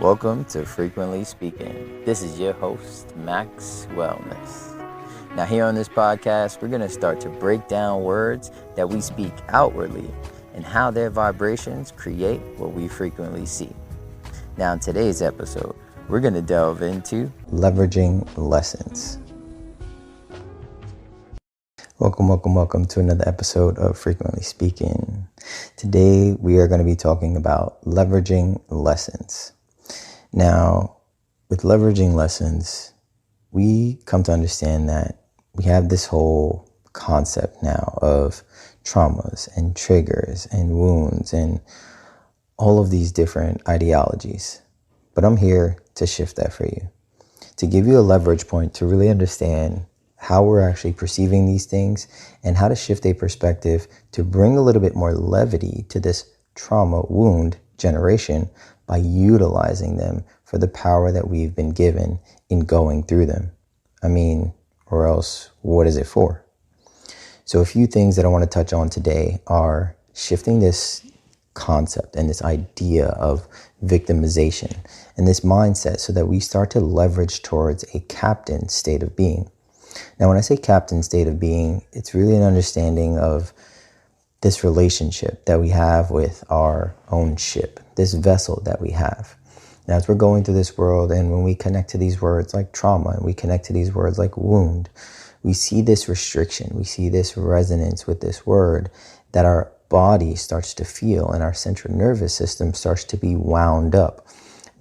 Welcome to Frequently Speaking. This is your host, Maxwellness. Now, here on this podcast, we're going to start to break down words that we speak outwardly and how their vibrations create what we frequently see. Now, in today's episode, we're going to delve into leveraging lessons. Welcome to another episode of Frequently Speaking. Today, we are going to be talking about leveraging lessons. Now, with leveraging lessons, we come to understand that we have this whole concept now of traumas and triggers and wounds and all of these different ideologies. But I'm here to shift that for you, to give you a leverage point to really understand how we're actually perceiving these things and how to shift a perspective to bring a little bit more levity to this trauma wound generation by utilizing them for the power that we've been given in going through them. Or else what is it for? So a few things that I want to touch on today are shifting this concept and this idea of victimization and this mindset so that we start to leverage towards a captain state of being. Now, when I say captain state of being, it's really an understanding of this relationship that we have with our own ship, this vessel that we have. Now, as we're going through this world, and when we connect to these words like trauma, and we connect to these words like wound, we see this restriction, we see this resonance with this word that our body starts to feel and our central nervous system starts to be wound up.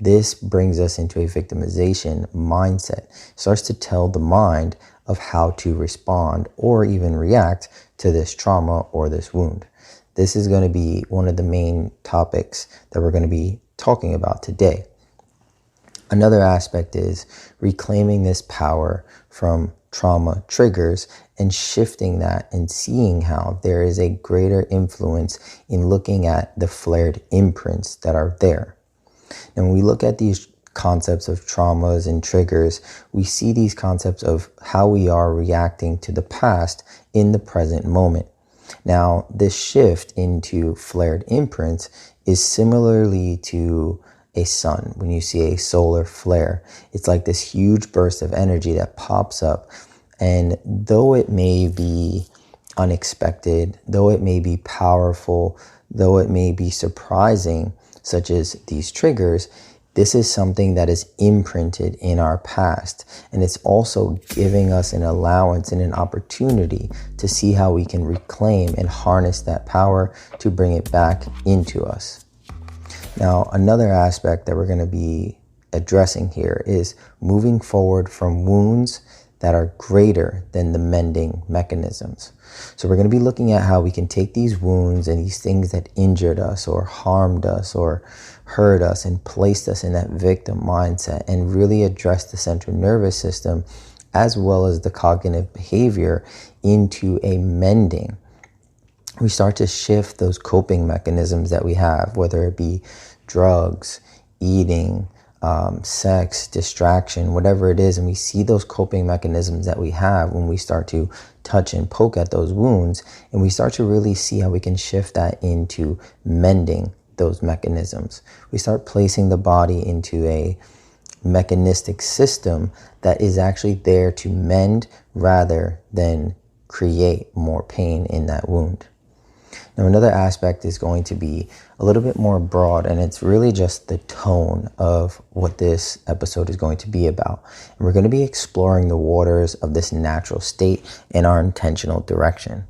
This brings us into a victimization mindset, starts to tell the mind of how to respond or even react to this trauma or this wound. This is going to be one of the main topics that we're going to be talking about today. Another aspect is reclaiming this power from trauma triggers and shifting that and seeing how there is a greater influence in looking at the flared imprints that are there. And when we look at these concepts of traumas and triggers, we see these concepts of how we are reacting to the past in the present moment. Now, this shift into flared imprints is similarly to a sun. When you see a solar flare, it's like this huge burst of energy that pops up. And though it may be unexpected, though it may be powerful, though it may be surprising, such as these triggers, this is something that is imprinted in our past. And it's also giving us an allowance and an opportunity to see how we can reclaim and harness that power to bring it back into us. Now, another aspect that we're going to be addressing here is moving forward from wounds that are greater than the mending mechanisms. So we're going to be looking at how we can take these wounds and these things that injured us or harmed us or hurt us and placed us in that victim mindset and really address the central nervous system as well as the cognitive behavior into a mending. We start to shift those coping mechanisms that we have, whether it be drugs, eating, sex, distraction, whatever it is. And we see those coping mechanisms that we have when we start to touch and poke at those wounds. And we start to really see how we can shift that into mending those mechanisms. We start placing the body into a mechanistic system that is actually there to mend rather than create more pain in that wound. Now, another aspect is going to be a little bit more broad, and it's really just the tone of what this episode is going to be about. And we're going to be exploring the waters of this natural state in our intentional direction.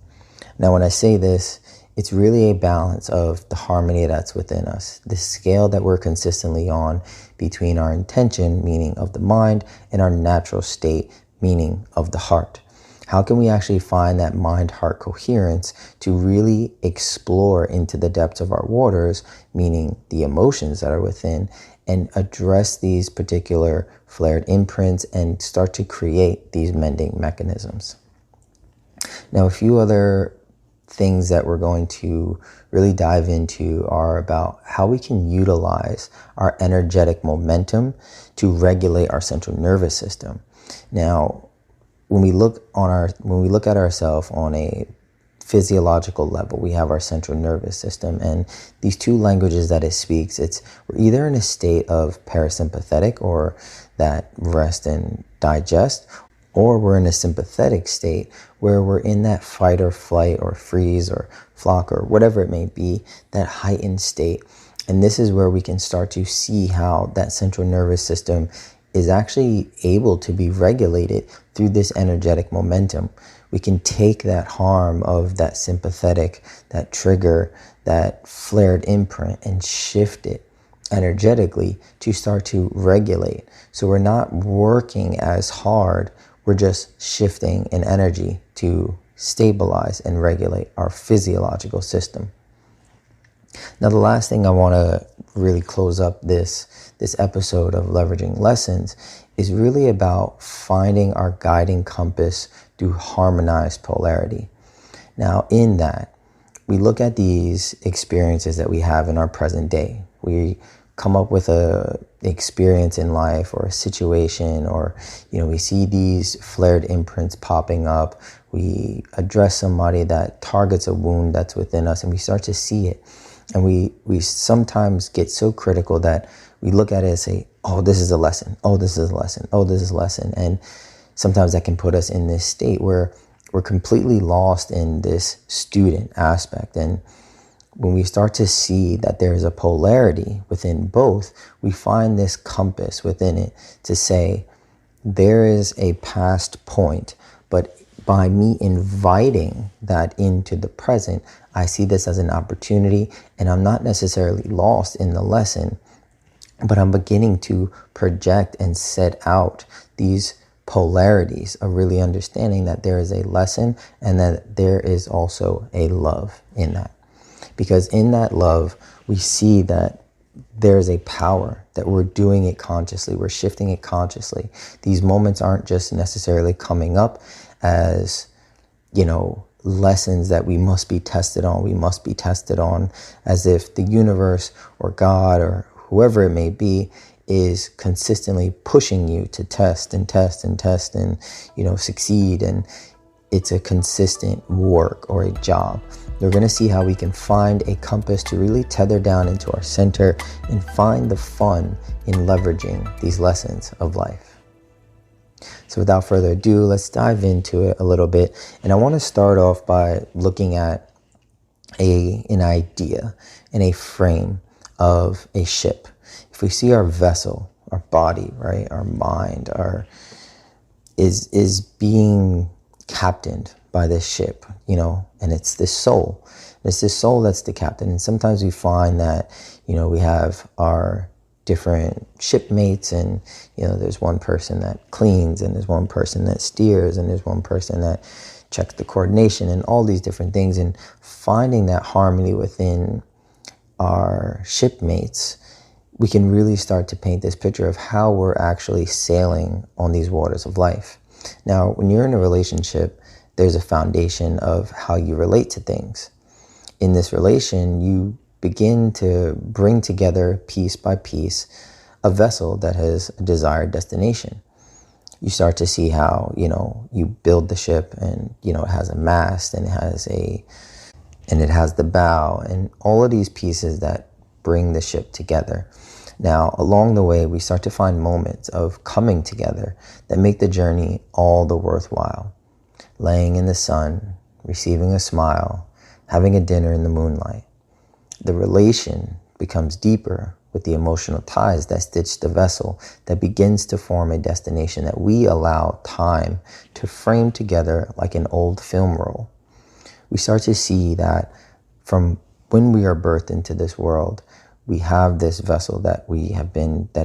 Now, when I say this, it's really a balance of the harmony that's within us, the scale that we're consistently on between our intention, meaning of the mind, and our natural state, meaning of the heart. How can we actually find that mind-heart coherence to really explore into the depths of our waters, meaning the emotions that are within, and address these particular flared imprints and start to create these mending mechanisms? Now, a few other things that we're going to really dive into are about how we can utilize our energetic momentum to regulate our central nervous system. Now, when we look at ourselves on a physiological level. We have our central nervous system, and these two languages that it speaks, we're either in a state of parasympathetic, or that rest and digest, or we're in a sympathetic state where we're in that fight or flight or freeze or flock or whatever it may be, that heightened state. And this is where we can start to see how that central nervous system is actually able to be regulated through this energetic momentum. We can take that harm of that sympathetic, that trigger, that flared imprint, and shift it energetically to start to regulate. So we're not working as hard, we're just shifting in energy to stabilize and regulate our physiological system. Now, the last thing I want to really close up this episode of Leveraging Lessons is really about finding our guiding compass through harmonized polarity. Now, in that, we look at these experiences that we have in our present day. We come up with a experience in life or a situation, or we see these flared imprints popping up. We address somebody that targets a wound that's within us, and we start to see it. And we sometimes get so critical that we look at it and say, oh, this is a lesson. Oh, this is a lesson. Oh, this is a lesson. And sometimes that can put us in this state where we're completely lost in this student aspect. And when we start to see that there's a polarity within both, we find this compass within it to say, there is a past point, but by me inviting that into the present, I see this as an opportunity, and I'm not necessarily lost in the lesson, but I'm beginning to project and set out these polarities of really understanding that there is a lesson and that there is also a love in that. Because in that love, we see that there is a power, that we're doing it consciously, we're shifting it consciously. These moments aren't just necessarily coming up as, lessons that we must be tested on, as if the universe or God or whoever it may be is consistently pushing you to test and succeed. And it's a consistent work or a job. We're going to see how we can find a compass to really tether down into our center and find the fun in leveraging these lessons of life. So without further ado, let's dive into it a little bit. And I want to start off by looking at an idea and a frame of a ship. If we see our vessel, our body, right, our mind, is being captained by this ship, and it's this soul. It's this soul that's the captain. And sometimes we find that, we have our different shipmates, and there's one person that cleans, and there's one person that steers, and there's one person that checks the coordination, and all these different things. And finding that harmony within our shipmates, we can really start to paint this picture of how we're actually sailing on these waters of life. Now, when you're in a relationship, there's a foundation of how you relate to things. In this relation, you begin to bring together piece by piece a vessel that has a desired destination. You start to see how, you build the ship, and, it has a mast, and it has the bow, and all of these pieces that bring the ship together. Now, along the way, we start to find moments of coming together that make the journey all the worthwhile. Laying in the sun, receiving a smile, having a dinner in the moonlight. The relation becomes deeper with the emotional ties that stitch the vessel, that begins to form a destination that we allow time to frame together like an old film roll. We start to see that from when we are birthed into this world, we have this vessel that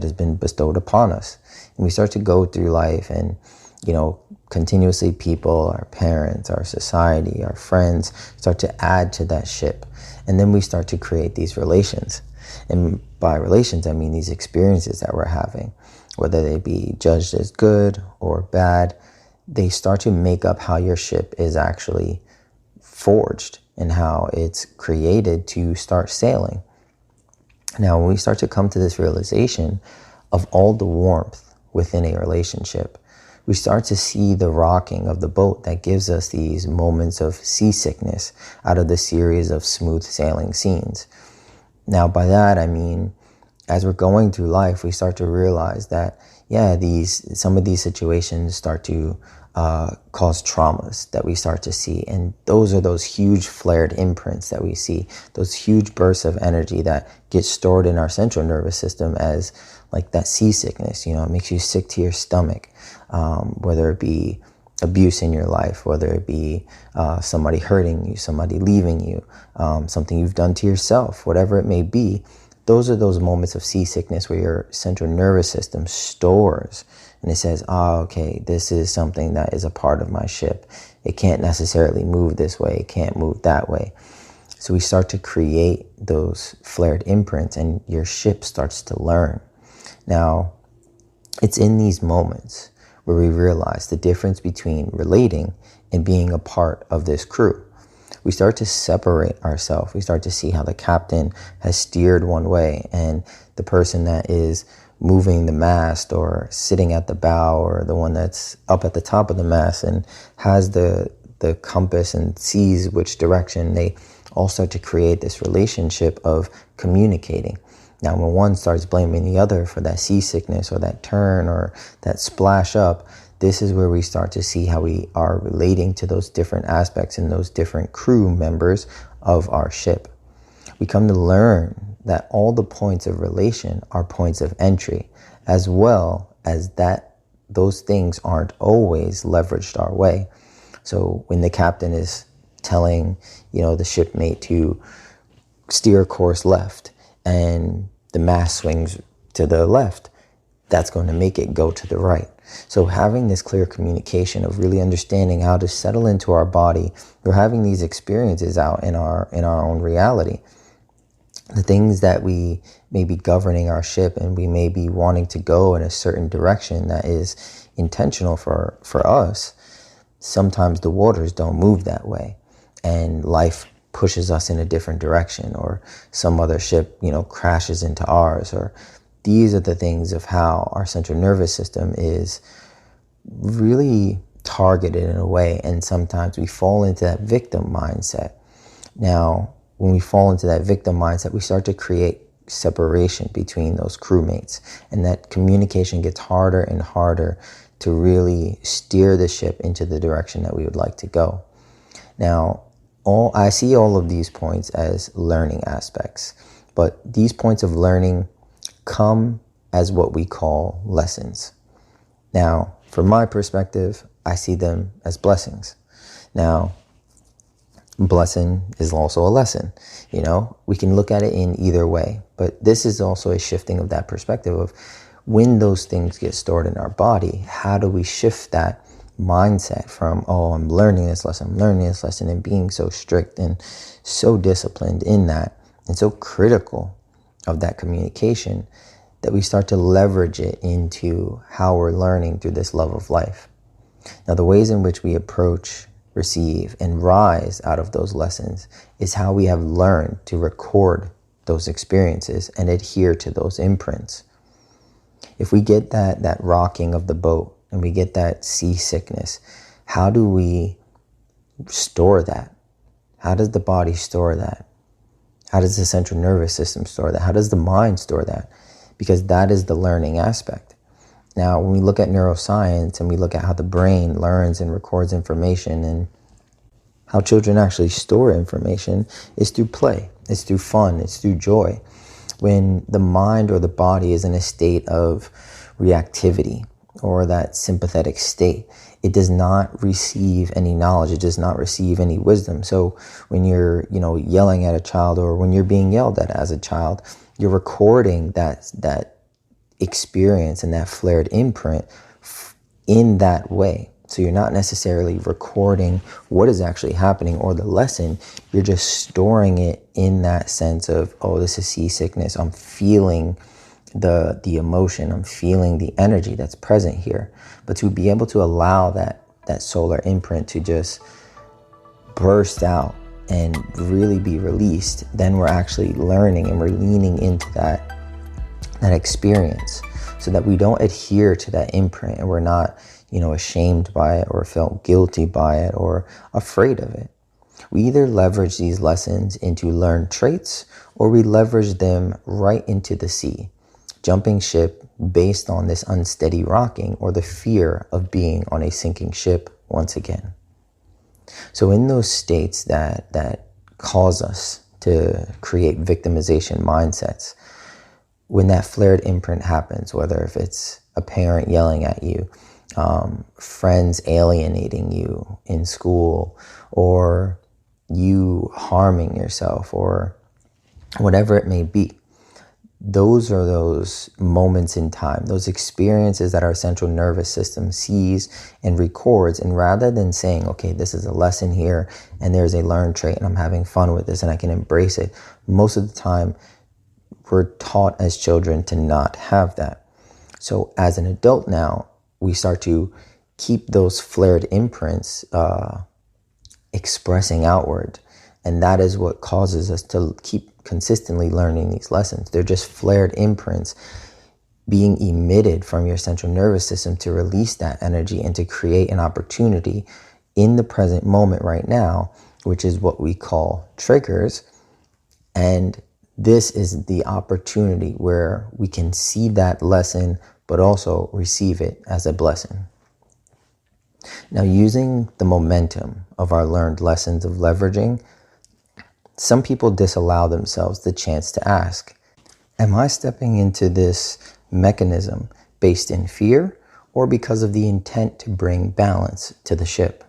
has been bestowed upon us. And we start to go through life, and, continuously people, our parents, our society, our friends start to add to that ship. And then we start to create these relations. And by relations, I mean these experiences that we're having, whether they be judged as good or bad, they start to make up how your ship is actually forged and how it's created to start sailing. Now, when we start to come to this realization of all the warmth within a relationship, we start to see the rocking of the boat that gives us these moments of seasickness out of the series of smooth sailing scenes. Now, by that, I mean, as we're going through life, we start to realize that, some of these situations start to cause traumas that we start to see. And those are those huge flared imprints that we see, those huge bursts of energy that get stored in our central nervous system as like that seasickness. It makes you sick to your stomach, whether it be abuse in your life, whether it be somebody hurting you, somebody leaving you, something you've done to yourself, whatever it may be. Those are those moments of seasickness where your central nervous system stores and it says, okay, this is something that is a part of my ship. It can't necessarily move this way. It can't move that way. So we start to create those flared imprints and your ship starts to learn. Now, it's in these moments where we realize the difference between relating and being a part of this crew. We start to separate ourselves. We start to see how the captain has steered one way and the person that is moving the mast or sitting at the bow or the one that's up at the top of the mast and has the compass and sees which direction, they all start to create this relationship of communicating. Now, when one starts blaming the other for that seasickness or that turn or that splash up, this is where we start to see how we are relating to those different aspects and those different crew members of our ship. We come to learn that all the points of relation are points of entry, as well as that those things aren't always leveraged our way. So when the captain is telling, the shipmate to steer course left and the mast swings to the left, that's going to make it go to the right. So having this clear communication of really understanding how to settle into our body, we're having these experiences out in our own reality. The things that we may be governing our ship and we may be wanting to go in a certain direction that is intentional for us, sometimes the waters don't move that way and life pushes us in a different direction, or some other ship, crashes into ours, or these are the things of how our central nervous system is really targeted in a way. And sometimes we fall into that victim mindset. Now, when we fall into that victim mindset, we start to create separation between those crewmates. And that communication gets harder and harder to really steer the ship into the direction that we would like to go. Now, I see all of these points as learning aspects, but these points of learning come as what we call lessons. Now, from my perspective, I see them as blessings. Now, blessing is also a lesson. We can look at it in either way, but this is also a shifting of that perspective of when those things get stored in our body, how do we shift that mindset from, I'm learning this lesson, and being so strict and so disciplined in that and so critical of that communication that we start to leverage it into how we're learning through this love of life. Now, the ways in which we approach, receive, and rise out of those lessons is how we have learned to record those experiences and adhere to those imprints. If we get that rocking of the boat and we get that seasickness, how do we store that? How does the body store that? How does the central nervous system store that? How does the mind store that? Because that is the learning aspect. Now, when we look at neuroscience and we look at how the brain learns and records information and how children actually store information, is through play, it's through fun, it's through joy. When the mind or the body is in a state of reactivity or that sympathetic state, it does not receive any knowledge. It does not receive any wisdom. So when you're, yelling at a child or when you're being yelled at as a child, you're recording that experience and that flared imprint in that way. So you're not necessarily recording what is actually happening or the lesson. You're just storing it in that sense of, this is seasickness. I'm feeling the emotion. I'm feeling the energy that's present here. But to be able to allow that solar imprint to just burst out and really be released, then we're actually learning and we're leaning into that experience so that we don't adhere to that imprint and we're not, ashamed by it or felt guilty by it or afraid of it. We either leverage these lessons into learned traits or we leverage them right into the sea, jumping ship based on this unsteady rocking or the fear of being on a sinking ship once again. So in those states that cause us to create victimization mindsets, when that flared imprint happens, whether if it's a parent yelling at you, friends alienating you in school, or you harming yourself, or whatever it may be, those are those moments in time, those experiences that our central nervous system sees and records. And rather than saying, okay, this is a lesson here and there's a learned trait and I'm having fun with this and I can embrace it, most of the time we're taught as children to not have that. So as an adult now, we start to keep those flared imprints expressing outward. And that is what causes us to keep consistently learning these lessons. They're just flared imprints being emitted from your central nervous system to release that energy and to create an opportunity in the present moment right now, which is what we call triggers. And this is the opportunity where we can see that lesson, but also receive it as a blessing. Now, using the momentum of our learned lessons of leveraging, some people disallow themselves the chance to ask, am I stepping into this mechanism based in fear or because of the intent to bring balance to the ship?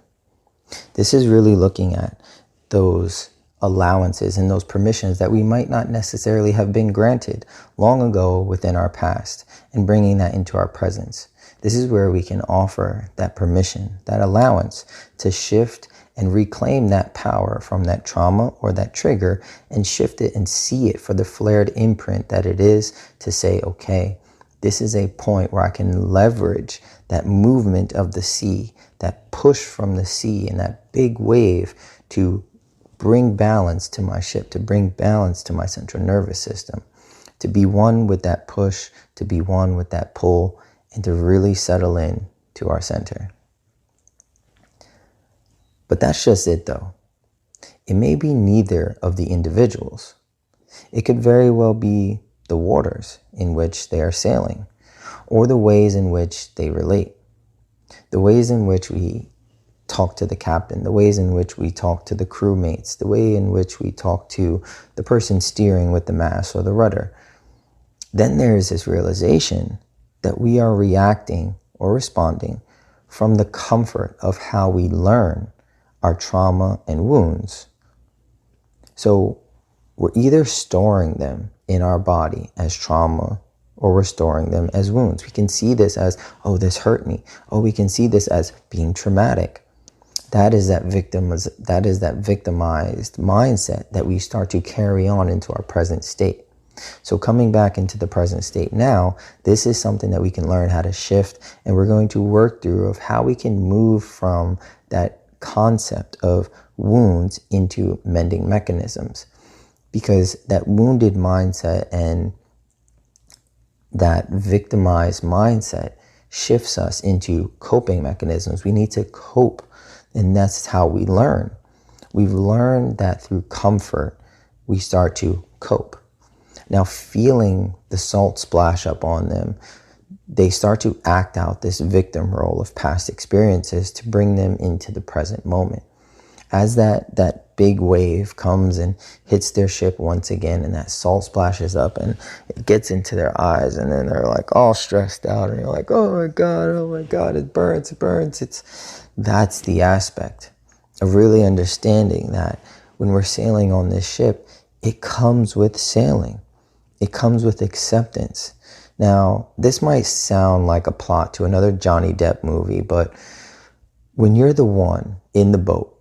This is really looking at those allowances and those permissions that we might not necessarily have been granted long ago within our past and bringing that into our presence. This is where we can offer that permission, that allowance to shift and reclaim that power from that trauma or that trigger and shift it and see it for the flared imprint that it is, to say, okay, this is a point where I can leverage that movement of the sea, that push from the sea and that big wave to bring balance to my ship, to bring balance to my central nervous system, to be one with that push, to be one with that pull, and to really settle in to our center. But that's just it though. It may be neither of the individuals. It could very well be the waters in which they are sailing, or the ways in which they relate, the ways in which we talk to the captain, the ways in which we talk to the crewmates, the way in which we talk to the person steering with the mast or the rudder. Then there is this realization that we are reacting or responding from the comfort of how we learn our trauma and wounds. So we're either storing them in our body as trauma or we're storing them as wounds. We can see this as, oh, this hurt me. Oh, we can see this as being traumatic. That is that victimized mindset that we start to carry on into our present state. So coming back into the present state now, this is something that we can learn how to shift, and we're going to work through of how we can move from that concept of wounds into mending mechanisms, because that wounded mindset and that victimized mindset shifts us into coping mechanisms. We need to cope, and that's how we learn. We've learned that through comfort, we start to cope. Now, feeling the salt splash up on them, they start to act out this victim role of past experiences to bring them into the present moment. As that big wave comes and hits their ship once again, and that salt splashes up and it gets into their eyes, and then they're like all stressed out, and you're like, oh my God, it burns. That's the aspect of really understanding that when we're sailing on this ship, it comes with sailing. It comes with acceptance. Now, this might sound like a plot to another Johnny Depp movie, but when you're the one in the boat,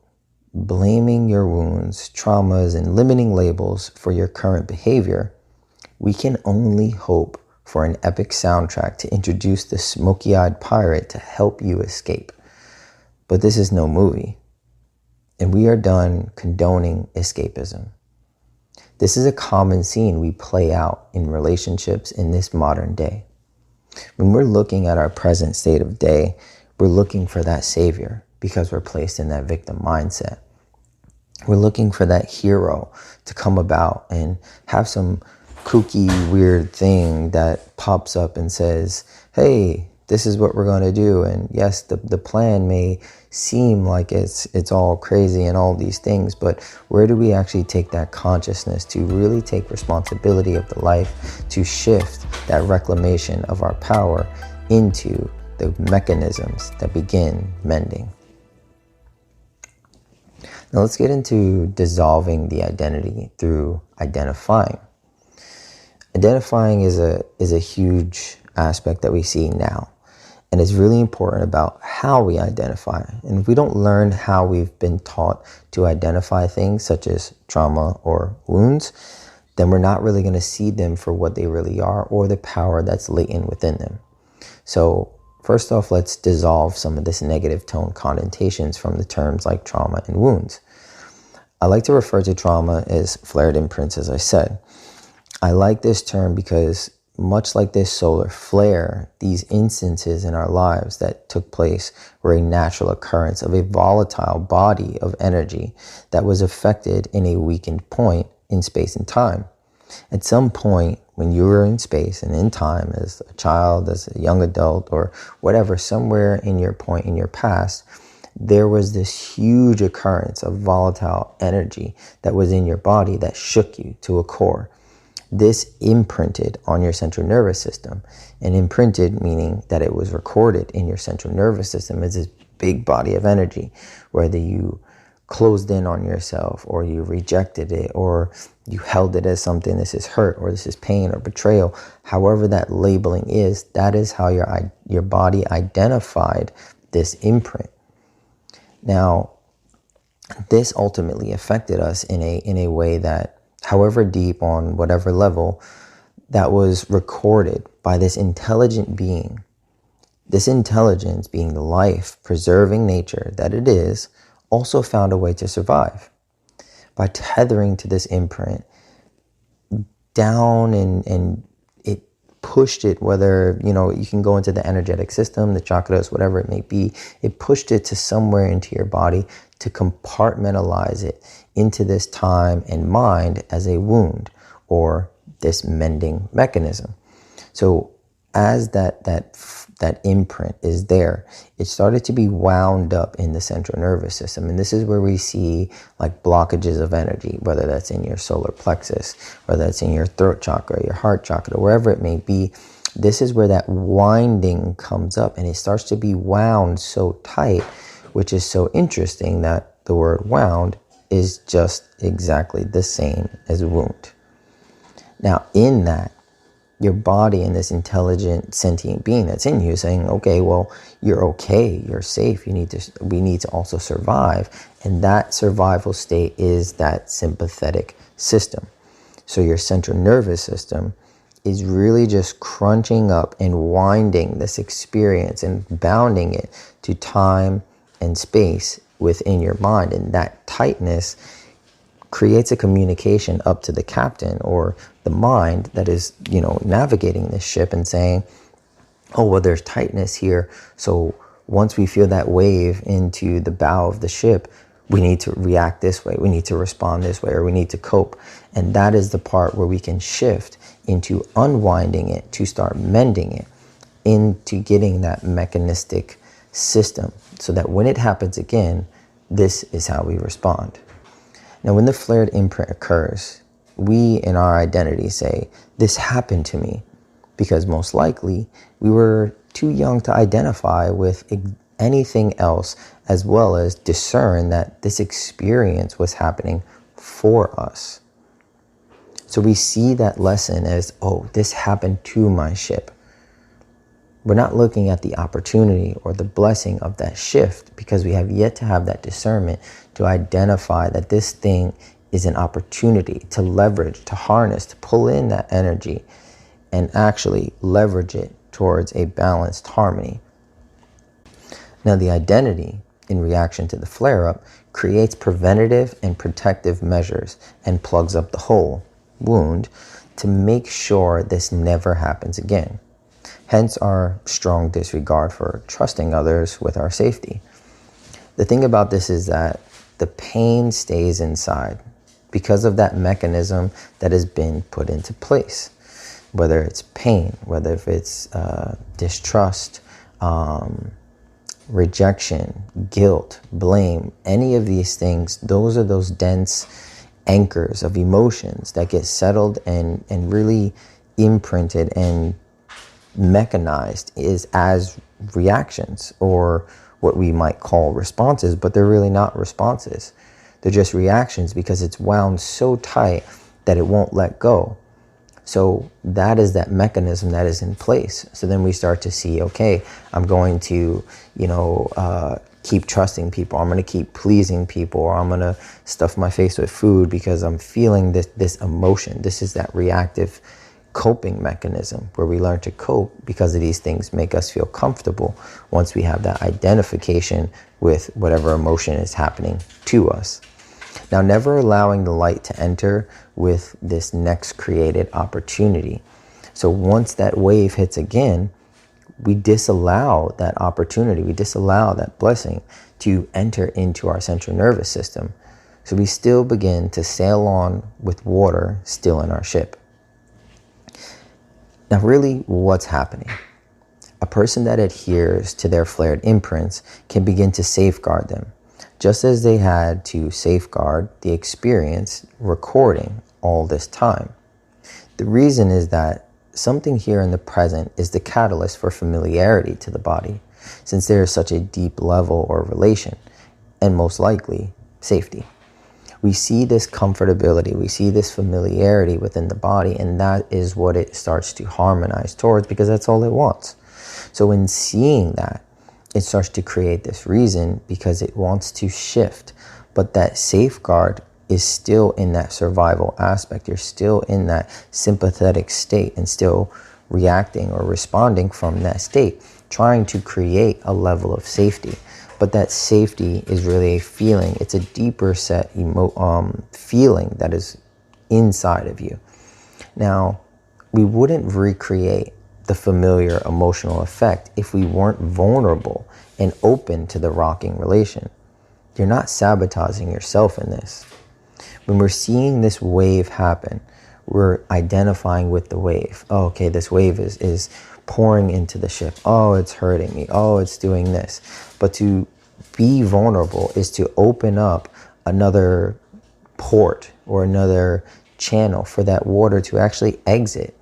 blaming your wounds, traumas, and limiting labels for your current behavior, we can only hope for an epic soundtrack to introduce the smoky-eyed pirate to help you escape. But this is no movie, and we are done condoning escapism. This is a common scene we play out in relationships in this modern day. When we're looking at our present state of day, We're looking for that savior because we're placed in that victim mindset. We're looking for that hero to come about and have some kooky, weird thing that pops up and says, hey, this is what we're going to do. And yes, the plan may seem like it's all crazy and all these things, but where do we actually take that consciousness to really take responsibility of the life, to shift that reclamation of our power into the mechanisms that begin mending? Now let's get into dissolving the identity through identifying. Identifying is a huge aspect that we see now. And it's really important about how we identify. And if we don't learn how we've been taught to identify things such as trauma or wounds, then we're not really going to see them for what they really are or the power that's latent within them. So first off, let's dissolve some of this negative tone connotations from the terms like trauma and wounds. I like to refer to trauma as flared imprints, as I said. I like this term because much like this solar flare, these instances in our lives that took place were a natural occurrence of a volatile body of energy that was affected in a weakened point in space and time. At some point, when you were in space and in time as a child, as a young adult, or whatever, somewhere in your point in your past, there was this huge occurrence of volatile energy that was in your body that shook you to a core. This imprinted on your central nervous system, and imprinted meaning that it was recorded in your central nervous system as this big body of energy, whether you closed in on yourself or you rejected it or you held it as something, this is hurt or this is pain or betrayal. However that labeling is, that is how your body identified this imprint. Now, this ultimately affected us in a way that, however deep, on whatever level, that was recorded by this intelligent being. This intelligence, being the life-preserving nature that it is, also found a way to survive. By tethering to this imprint down, and it pushed it, whether, you can go into the energetic system, the chakras, whatever it may be, it pushed it to somewhere into your body to compartmentalize it into this time and mind as a wound or this mending mechanism. So as that imprint is there, it started to be wound up in the central nervous system. And this is where we see like blockages of energy, whether that's in your solar plexus, whether that's in your throat chakra, your heart chakra, wherever it may be. This is where that winding comes up, and it starts to be wound so tight, which is so interesting that the word wound is just exactly the same as wound. Now, in that, your body and this intelligent sentient being that's in you saying, okay, well, you're okay, you're safe, we need to also survive. And that survival state is that sympathetic system. So your central nervous system is really just crunching up and winding this experience and bounding it to time and space within your mind. And that tightness creates a communication up to the captain or the mind that is, navigating this ship and saying, oh, well, there's tightness here. So once we feel that wave into the bow of the ship, we need to react this way. We need to respond this way, or we need to cope. And that is the part where we can shift into unwinding it to start mending it, into getting that mechanistic system so that when it happens again, this is how we respond. Now, when the flared imprint occurs, we in our identity say, this happened to me, because most likely we were too young to identify with anything else, as well as discern that this experience was happening for us. So we see that lesson as, oh, this happened to my ship. We're not looking at the opportunity or the blessing of that shift, because we have yet to have that discernment to identify that this thing is an opportunity to leverage, to harness, to pull in that energy and actually leverage it towards a balanced harmony. Now, the identity in reaction to the flare-up creates preventative and protective measures and plugs up the hole, wound, to make sure this never happens again. hence our strong disregard for trusting others with our safety. The thing about this is that the pain stays inside because of that mechanism that has been put into place. Whether it's pain, whether if it's distrust, rejection, guilt, blame, any of these things, those are those dense anchors of emotions that get settled and really imprinted and mechanized as reactions, or what we might call responses, but they're really not responses. They're just reactions because it's wound so tight that it won't let go. So that is that mechanism that is in place. So then we start to see, okay, I'm going to, keep trusting people. I'm going to keep pleasing people, or I'm going to stuff my face with food because I'm feeling this emotion. This is that reactive coping mechanism where we learn to cope because of these things make us feel comfortable once we have that identification with whatever emotion is happening to us. Now, never allowing the light to enter with this next created opportunity. So once that wave hits again, we disallow that opportunity, we disallow that blessing to enter into our central nervous system. So we still begin to sail on with water still in our ship. Now, really, what's happening? A person that adheres to their flared imprints can begin to safeguard them, just as they had to safeguard the experience recording all this time. The reason is that something here in the present is the catalyst for familiarity to the body, since there is such a deep level or relation, and most likely safety. We see this comfortability, we see this familiarity within the body, and that is what it starts to harmonize towards, because that's all it wants. So in seeing that, it starts to create this reason because it wants to shift, but that safeguard is still in that survival aspect. You're still in that sympathetic state and still reacting or responding from that state, trying to create a level of safety. But that safety is really a feeling. It's a deeper set feeling that is inside of you. Now, we wouldn't recreate the familiar emotional effect if we weren't vulnerable and open to the rocking relation. You're not sabotaging yourself in this. When we're seeing this wave happen, we're identifying with the wave. Oh, okay, this wave is pouring into the ship. Oh, it's hurting me. Oh, it's doing this. But to be vulnerable is to open up another port or another channel for that water to actually exit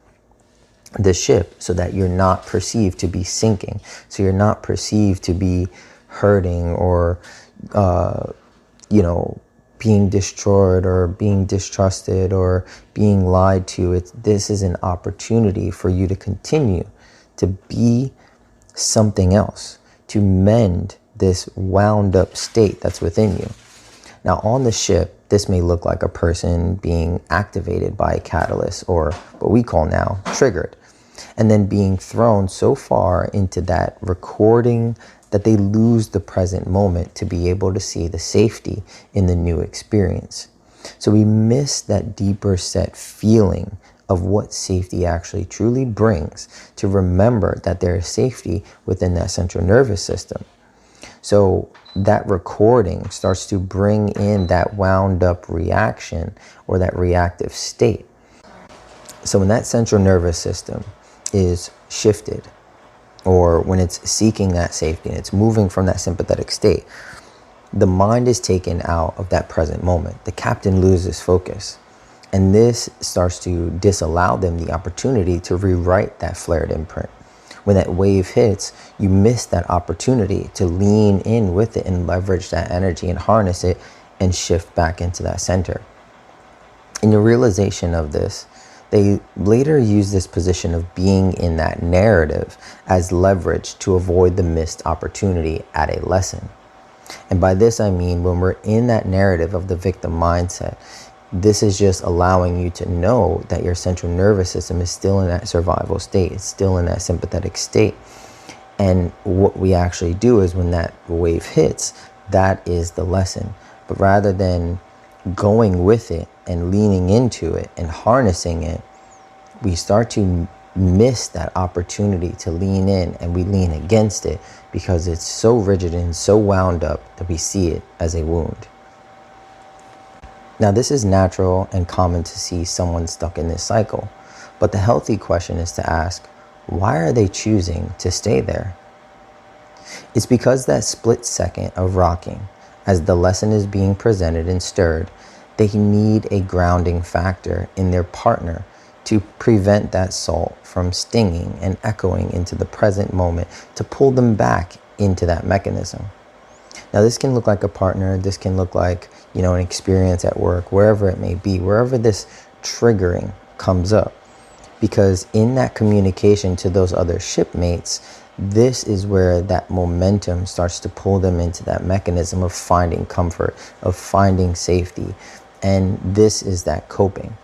the ship, so that you're not perceived to be sinking. So you're not perceived to be hurting or, being destroyed or being distrusted or being lied to. This is an opportunity for you to continue to be something else, to mend this wound up state that's within you. Now, on the ship, this may look like a person being activated by a catalyst, or what we call now triggered, and then being thrown so far into that recording that they lose the present moment to be able to see the safety in the new experience. So we miss that deeper set feeling of what safety actually truly brings, to remember that there is safety within that central nervous system. So that recording starts to bring in that wound up reaction or that reactive state. So when that central nervous system is shifted, or when it's seeking that safety and it's moving from that sympathetic state, the mind is taken out of that present moment. The captain loses focus. And this starts to disallow them the opportunity to rewrite that flared imprint. When that wave hits, you miss that opportunity to lean in with it and leverage that energy and harness it and shift back into that center. In the realization of this, they later use this position of being in that narrative as leverage to avoid the missed opportunity at a lesson. And by this I mean, when we're in that narrative of the victim mindset, this is just allowing you to know that your central nervous system is still in that survival state. It's still in that sympathetic state. And what we actually do is, when that wave hits, that is the lesson. But rather than going with it and leaning into it and harnessing it, we start to miss that opportunity to lean in, and we lean against it because it's so rigid and so wound up that we see it as a wound. Now, this is natural and common to see someone stuck in this cycle, but the healthy question is to ask, why are they choosing to stay there? It's because that split second of rocking, as the lesson is being presented and stirred, they need a grounding factor in their partner to prevent that salt from stinging and echoing into the present moment, to pull them back into that mechanism. Now, this can look like a partner, this can look like, an experience at work, wherever it may be, wherever this triggering comes up. Because in that communication to those other shipmates, this is where that momentum starts to pull them into that mechanism of finding comfort, of finding safety. And this is that coping.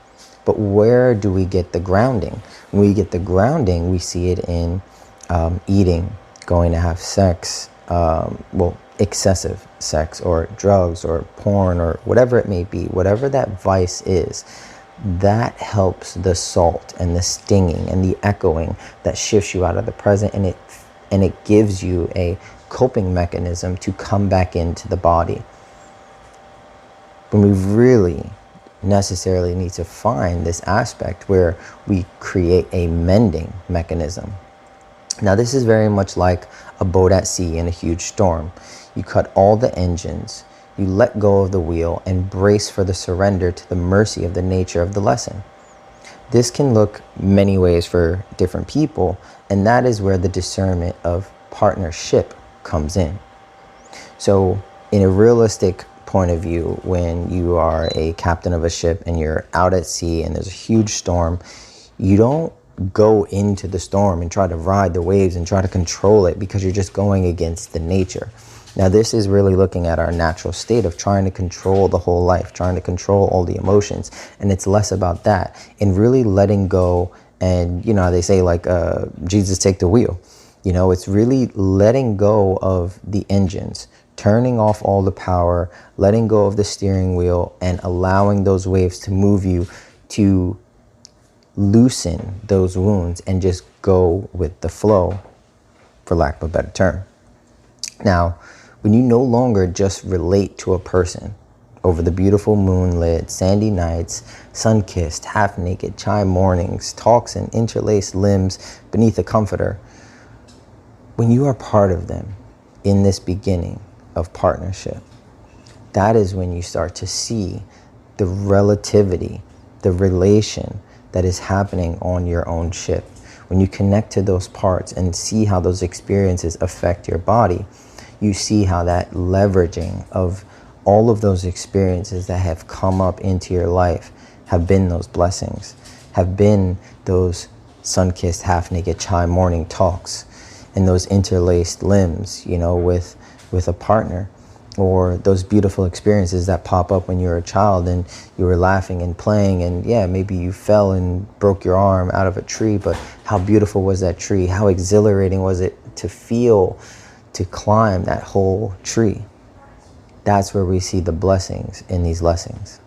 But where do we get the grounding? When we get the grounding, we see it in eating, going to have sex, excessive sex, or drugs, or porn, or whatever it may be, whatever that vice is. That helps the salt and the stinging and the echoing that shifts you out of the present, and it gives you a coping mechanism to come back into the body. When we really necessarily need to find this aspect where we create a mending mechanism. Now, this is very much like a boat at sea in a huge storm. You cut all the engines, you let go of the wheel, and brace for the surrender to the mercy of the nature of the lesson. This can look many ways for different people, and that is where the discernment of partnership comes in. So, in a realistic point of view, when you are a captain of a ship and you're out at sea and there's a huge storm, you don't go into the storm and try to ride the waves and try to control it, because you're just going against the nature. Now, this is really looking at our natural state of trying to control the whole life, trying to control all the emotions. And it's less about that and really letting go. And, they say Jesus, take the wheel. It's really letting go of the engines, turning off all the power, letting go of the steering wheel, and allowing those waves to move you to loosen those wounds and just go with the flow, for lack of a better term. Now, when you no longer just relate to a person over the beautiful moonlit, sandy nights, sun-kissed, half-naked, chai mornings, talks and interlaced limbs beneath a comforter, when you are part of them in this beginning of partnership, that is when you start to see the relativity, the relation that is happening on your own ship. When you connect to those parts and see how those experiences affect your body, you see how that leveraging of all of those experiences that have come up into your life have been those blessings, have been those sun-kissed, half-naked chai morning talks, and those interlaced limbs, with a partner, or those beautiful experiences that pop up when you're a child and you were laughing and playing, and maybe you fell and broke your arm out of a tree, but how beautiful was that tree? How exhilarating was it to feel, to climb that whole tree? That's where we see the blessings in these lessons.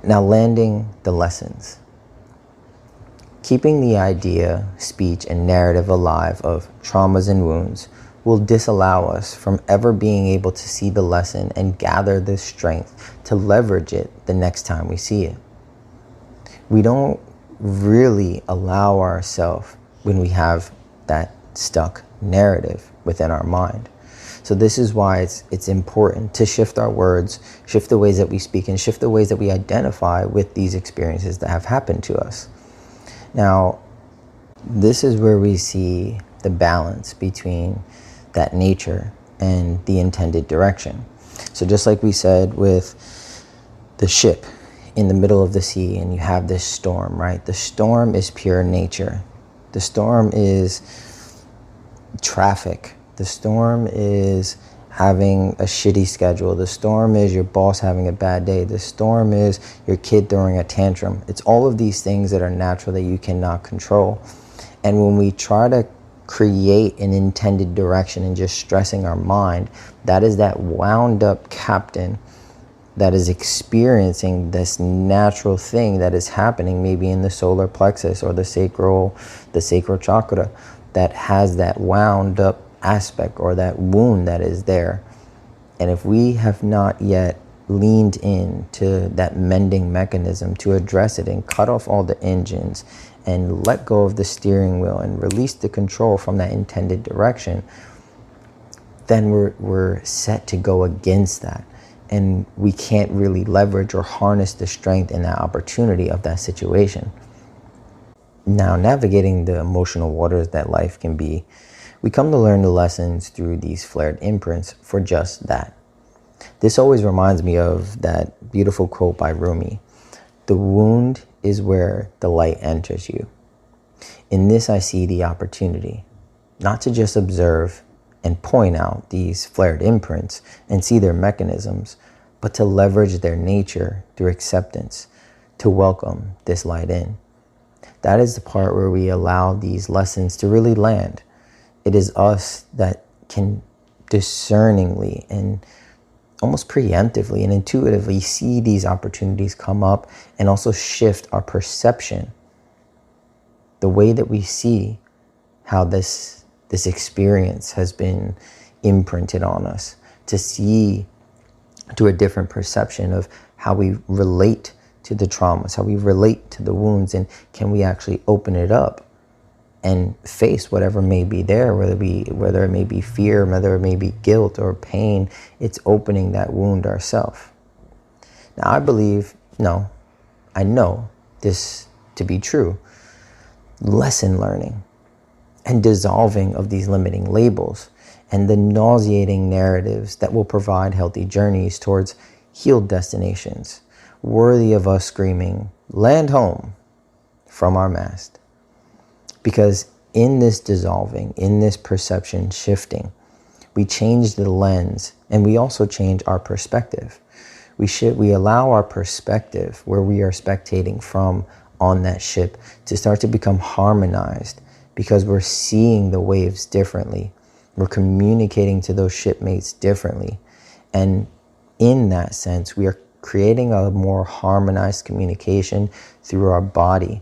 Now, landing the lessons. Keeping the idea, speech, and narrative alive of traumas and wounds will disallow us from ever being able to see the lesson and gather the strength to leverage it the next time we see it. We don't really allow ourselves when we have that stuck narrative within our mind. So this is why it's important to shift our words, shift the ways that we speak, and shift the ways that we identify with these experiences that have happened to us. Now, this is where we see the balance between that nature and the intended direction. So just like we said with the ship in the middle of the sea, and you have this storm, right? The storm is pure nature. The storm is traffic. The storm is having a shitty schedule. The storm is your boss having a bad day. The storm is your kid throwing a tantrum. It's all of these things that are natural that you cannot control. And when we try to create an intended direction and just stressing our mind, that is that wound up captain that is experiencing this natural thing that is happening maybe in the solar plexus or the sacral chakra, that has that wound up aspect or that wound that is there. And if we have not yet leaned into that mending mechanism to address it and cut off all the engines and let go of the steering wheel and release the control from that intended direction, then we're set to go against that. And we can't really leverage or harness the strength and that opportunity of that situation. Now, navigating the emotional waters that life can be, we come to learn the lessons through these flared imprints for just that. This always reminds me of that beautiful quote by Rumi: "The wound is where the light enters you." In this, I see the opportunity, not to just observe and point out these flared imprints and see their mechanisms, but to leverage their nature through acceptance, to welcome this light in. That is the part where we allow these lessons to really land. It is us that can discerningly and almost preemptively and intuitively see these opportunities come up and also shift our perception, the way that we see how this experience has been imprinted on us, to see to a different perception of how we relate to the traumas, how we relate to the wounds, and can we actually open it up and face whatever may be there, whether it may be fear, whether it may be guilt or pain. It's opening that wound ourselves. Now, I know this to be true. Lesson learning and dissolving of these limiting labels and the nauseating narratives that will provide healthy journeys towards healed destinations, worthy of us screaming, "Land home," from our mast. Because in this dissolving, in this perception shifting, we change the lens and we also change our perspective. We allow our perspective, where we are spectating from on that ship, to start to become harmonized, because we're seeing the waves differently. We're communicating to those shipmates differently. And in that sense, we are creating a more harmonized communication through our body.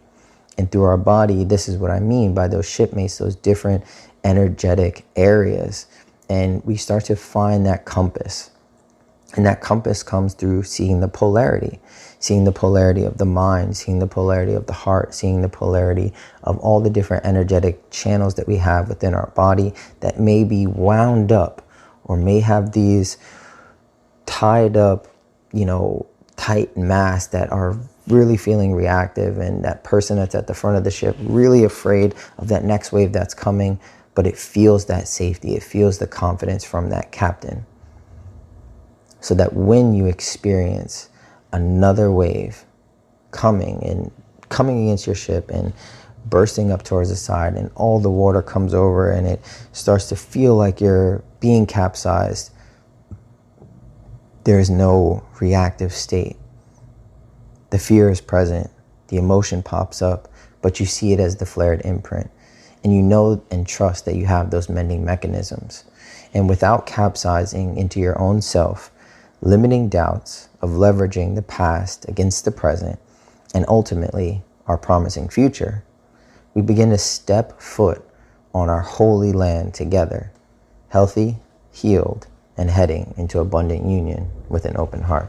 And through our body, this is what I mean by those shipmates, those different energetic areas. And we start to find that compass. And that compass comes through seeing the polarity of the mind, seeing the polarity of the heart, seeing the polarity of all the different energetic channels that we have within our body that may be wound up or may have these tied up, tight mass that are really feeling reactive, and that person that's at the front of the ship really afraid of that next wave that's coming, but it feels that safety, it feels the confidence from that captain. So that when you experience another wave coming against your ship and bursting up towards the side, and all the water comes over and it starts to feel like you're being capsized, there is no reactive state. The fear is present, the emotion pops up, but you see it as the flared imprint. And you know and trust that you have those mending mechanisms. And without capsizing into your own self, limiting doubts of leveraging the past against the present, and ultimately our promising future, we begin to step foot on our holy land together, healthy, healed, and heading into abundant union with an open heart.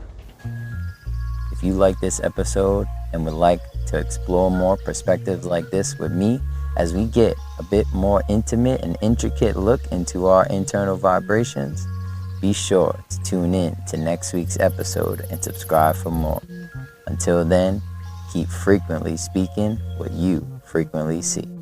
If you like this episode and would like to explore more perspectives like this with me, as we get a bit more intimate and intricate look into our internal vibrations, be sure to tune in to next week's episode and subscribe for more. Until then, keep frequently speaking what you frequently see.